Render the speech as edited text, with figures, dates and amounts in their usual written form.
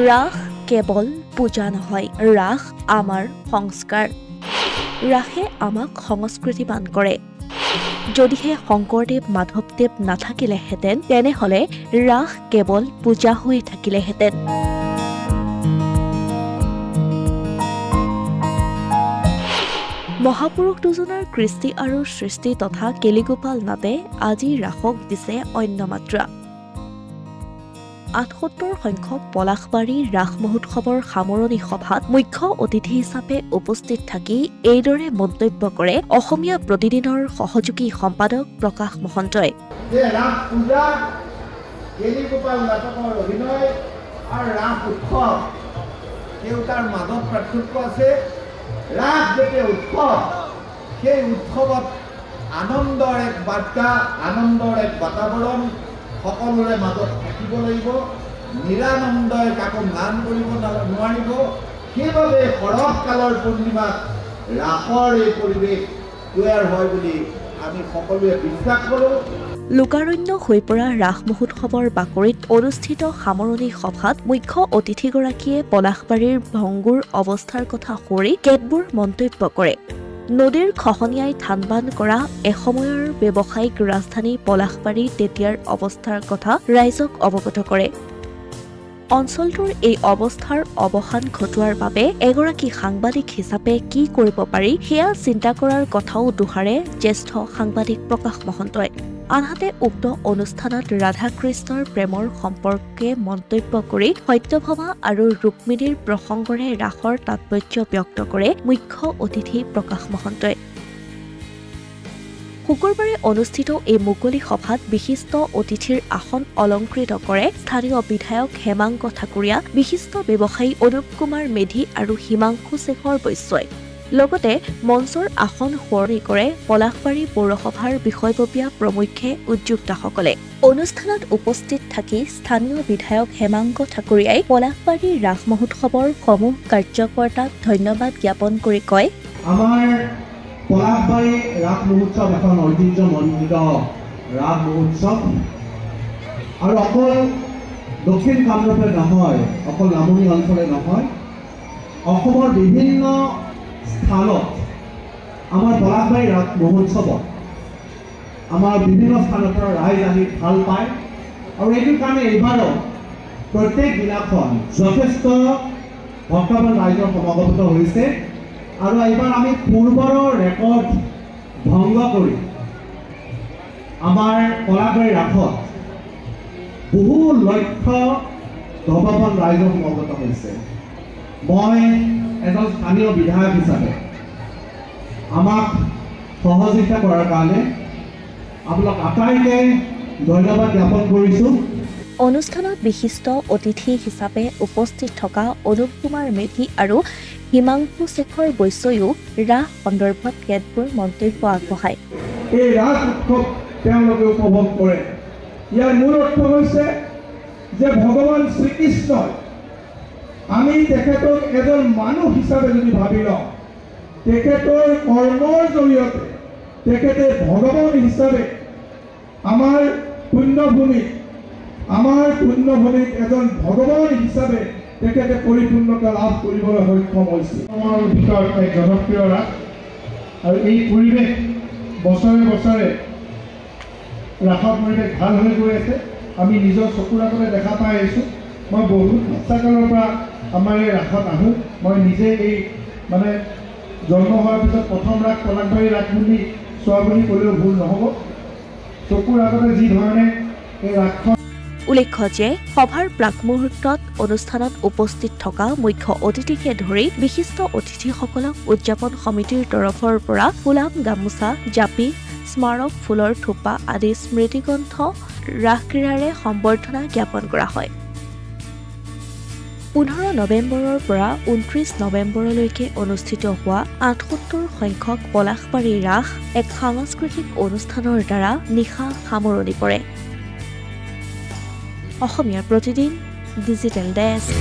ৰাস কেৱল পূজা নহয়, ৰাস আমাৰ সংস্কাৰ। ৰাসে আমাক সংস্কৃতিবান কৰে। যদিহে শংকৰদেৱ মাধৱদেৱ নাথাকিলেহেঁতেন তেনেহলে ৰাস কেৱল পূজা হৈ থাকিলেহেঁতেন। মহাপুৰুষ দুজনৰ কৃষ্টি আৰু সৃষ্টি তথা কেলিগোপাল নাটে আজি ৰাসক দিছে অন্য মাত্ৰা। ৭৮ সংখ্যক পলাশবাৰী ৰাস মহোৎসৱৰ সামৰণি সভাত মুখ্য অতিথি হিচাপে উপস্থিত থাকি এইদৰে মন্তব্য কৰে অসমীয়া প্ৰতিদিনৰ সহযোগী সম্পাদক প্ৰকাশ মহন্তই। ৰাস পূজা, কেলিগোপাল নাটকৰ অভিনয় আৰু ৰাস উৎসৱ দুয়োটাৰ মাজত পাৰ্থক্য আছে। ৰাস যেতিয়া উৎসৱ, সেই উৎসৱত আনন্দৰ এক বাৰ্তা, আনন্দৰ এক বাতাবৰণ সকলোৰে মাজত থাকিব লাগিব। নিৰানন্দই কাকো ম্লান কৰিব নোৱাৰিব। সেইবাবে শৰৎকালৰ পূৰ্ণিমাত ৰাসৰ এই পৰিৱেশ তৈয়াৰ হয় বুলি আমি সকলোৱে বিশ্বাস কৰোঁ। লোকাৰণ্য হৈ পৰা ৰাস মহোৎসৱৰ বাকৰিত অনুষ্ঠিত সামৰণি সভাত মুখ্য অতিথিগৰাকীয়ে পলাশবাৰীৰ ভংগুৰ অৱস্থাৰ কথা সোঁৱৰি কেতবোৰ মন্তব্য কৰে। নদীৰ খহনীয়াই থানবান কৰা এসময়ৰ ব্যৱসায়িক ৰাজধানী পলাশবাৰী তেতিয়াৰ অৱস্থাৰ কথা ৰাইজক অৱগত কৰে। অঞ্চলটোৰ এই অৱস্থাৰ অৱসান ঘটোৱাৰ বাবে এগৰাকী সাংবাদিক হিচাপে কি কৰিব পাৰি সেয়া চিন্তা কৰাৰ কথাও দোহাৰে জ্যেষ্ঠ সাংবাদিক প্ৰকাশ মহন্তই। আনহাতে উক্ত অনুষ্ঠানত ৰাধাকৃষ্ণৰ প্ৰেমৰ সম্পৰ্কে মন্তব্য কৰি সত্যভামা আৰু ৰুক্মিণীৰ প্ৰসংগৰে ৰাসৰ তাৎপৰ্য ব্যক্ত কৰে মুখ্য অতিথি প্ৰকাশ মহন্তই। শুকুৰবাৰে অনুষ্ঠিত এই মুকলি সভাত বিশিষ্ট অতিথিৰ আসন অলংকৃত কৰে স্থানীয় বিধায়ক হেমাংগ ঠাকুৰীয়া, বিশিষ্ট ব্যৱসায়ী অনুপ কুমাৰ মেধি আৰু হিমাংশু শেখৰ বৈশ্যই। লগতে মঞ্চৰ আসন শুৱনি কৰে পলাশবাৰী পৌৰসভাৰ বিষয়ববীয়া প্ৰমুখ্যে উদ্যোক্তাসকলে। অনুষ্ঠানত উপস্থিত থাকি স্থানীয় বিধায়ক হেমাংগ ঠাকুৰীয়াই পলাশবাৰী ৰাস মহোৎসৱৰ সমূহ কাৰ্যকৰ্তাক ধন্যবাদ জ্ঞাপন কৰি কয়, আমাৰ পলাশবাৰী ৰাস মহোৎসৱ এখন ঐতিহ্যমণ্ডিত ৰাস মহোৎসৱ আৰু অকল দক্ষিণ কামৰূপে নহয়, অকল নামনি অঞ্চলে নহয়, অসমৰ বিভিন্ন স্থানত আমাৰ পলাশবাৰী ৰাস মহোৎসৱত আমাৰ বিভিন্ন স্থানৰ পৰা ৰাইজ আহি ভাল পায়। আৰু এইটোৰ কাৰণে এইবাৰো প্ৰত্যেক দিনাখন যথেষ্ট ভক্তবান ৰাইজৰ সমাগত হৈছে। আৰু এইবাৰ আমি পূৰ্বৰৰ ৰেকৰ্ড ভংগ কৰি আমাৰ পলাশবাৰী ৰাসত বহু লক্ষ্য ভক্তবান ৰাইজৰ সমাগত হৈছে। মই এজন স্থানীয় বিধায়ক হিচাপে আমাক সহযোগিতা কৰাৰ কাৰণে আপোনাক আটাইকে ধন্যবাদ জ্ঞাপন কৰিছোঁ। অনুষ্ঠানত বিশিষ্ট অতিথি হিচাপে উপস্থিত থকা অনুপ কুমাৰ মেধি আৰু হিমাংশু শেখৰ বৈশ্যইও ৰাস সন্দৰ্ভত কেতবোৰ মন্তব্য আগবঢ়ায়। এই ৰাস উৎসৱ তেওঁলোকে উপভোগ কৰে। ইয়াৰ মূল অৰ্থ হৈছে যে ভগৱান শ্ৰীকৃষ্ণই আমি তেখেতক এজন মানুহ হিচাপে যদি ভাবি লওঁ, তেখেতৰ কৰ্মৰ জৰিয়তে তেখেতে ভগৱান হিচাপে আমাৰ পুণ্যভূমিত এজন ভগৱান হিচাপে তেখেতে পৰিপূৰ্ণতা লাভ কৰিবলৈ সক্ষম হৈছে। আমাৰ ভিতৰত এক জনপ্ৰিয় ৰাস আৰু এই পৰিৱেশ বছৰে বছৰে ৰাসৰ পৰিৱেশ ভাল হৈ গৈ আছে। আমি নিজৰ চকুৰ আগতে দেখা পাই আহিছোঁ। মই বহুত বাচ্চাকালৰ পৰা আমাৰ এই ৰাসত আহোঁ। মই নিজে এই জন্ম হোৱাৰ পিছত প্ৰথম ৰাস পলাশবাৰী ৰাস বুলি চোৱা বুলি ক'লেও ভুল নহ'ব। চকুৰ আগতে যি ধৰণে এই ৰাসখন। উল্লেখ্য যে সভাৰ প্ৰাকমুহূৰ্তত অনুষ্ঠানত উপস্থিত থকা মুখ্য অতিথিকে ধৰি বিশিষ্ট অতিথিসকলক উদযাপন সমিতিৰ তৰফৰ পৰা ফুলাম গামোচা, জাপি, স্মাৰক ফুলৰ থোপা আদি স্মৃতিগ্ৰন্থ ৰাসক্ৰীড়াৰে সম্বৰ্ধনা জ্ঞাপন কৰা হয়। 15 নৱেম্বৰৰ পৰা 29 নৱেম্বৰলৈকে অনুষ্ঠিত হোৱা ৭৮ সংখ্যক পলাশবাৰী ৰাস এক সাংস্কৃতিক অনুষ্ঠানৰ দ্বাৰা নিশা সামৰণি পৰে। অসমীয়াৰ প্ৰতিদিন ডিজিটেল ডেস্ক।